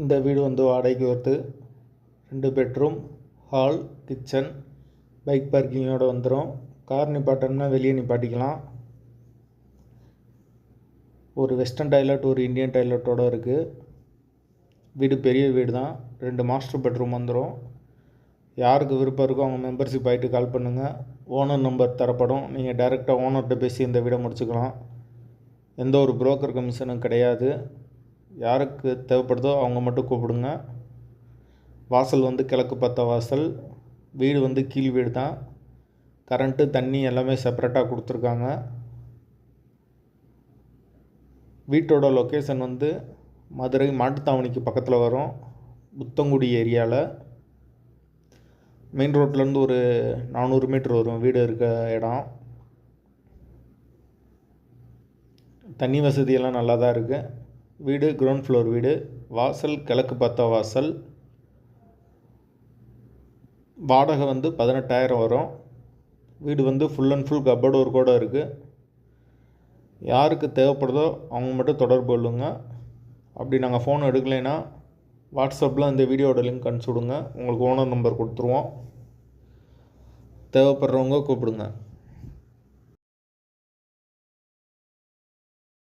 இந்த வீடு வந்து வாடகைக்கு வருது. 2 பெட்ரூம், ஹால், கிச்சன், பைக் பார்க்கிங்கோடு வந்துடும். கார் நிப்பாட்டணும்னா வெளியே நிப்பாட்டிக்கலாம். ஒரு வெஸ்டர்ன் டாய்லெட், ஒரு இந்தியன் டாய்லெட்டோடு இருக்குது. வீடு பெரிய வீடு தான். 2 மாஸ்டர் பெட்ரூம் வந்துடும். யாருக்கு விருப்பம் இருக்கோ அவங்க மெம்பர்ஷிப் ஆகிட்டு கால் பண்ணுங்கள். ஓனர் நம்பர் தரப்படும். நீங்கள் டைரெக்டாக ஓனர்கிட்ட பேசி இந்த வீடை முடிச்சுக்கலாம். எந்த ஒரு புரோக்கர் கமிஷனும் கிடையாது. யாருக்கு தேவைப்படுதோ அவங்க மட்டும் கூப்பிடுங்க. வாசல் வந்து கிழக்கு பார்த்த வாசல். வீடு வந்து கீழ் வீடு தான். கரண்ட்டு, தண்ணி எல்லாமே செப்பரேட்டாக கொடுத்துருக்காங்க. வீட்டோட லொக்கேஷன் வந்து மதுரை மாட்டுத்தாவணிக்கு பக்கத்தில் வரும். புத்தங்குடி ஏரியாவில். மெயின் ரோட்லேருந்து ஒரு 400 மீட்டர் வரும் வீடு இருக்க இடம். தண்ணி வசதியெல்லாம் நல்லா தான் இருக்குது. வீடு கிரவுண்ட் ஃப்ளோர் வீடு. வாசல் கிழக்கு பார்த்த வாசல். வாடகை வந்து 18,000 வரும். வீடு வந்து ஃபுல் அண்ட் ஃபுல் கப்போர்டு ஒர்க்கோடு இருக்குது. யாருக்கு தேவைப்படுதோ அவங்க மட்டும் தொடர்பு கொள்ளுங்க. அப்படி நாங்கள் ஃபோன் எடுக்கலைன்னா வாட்ஸ்அப்பில் இந்த வீடியோட லிங்க் அனுப்பிச்சி விடுங்க. உங்களுக்கு ஓனர் நம்பர் கொடுத்துருவோம். தேவைப்படுறவங்க கூப்பிடுங்க.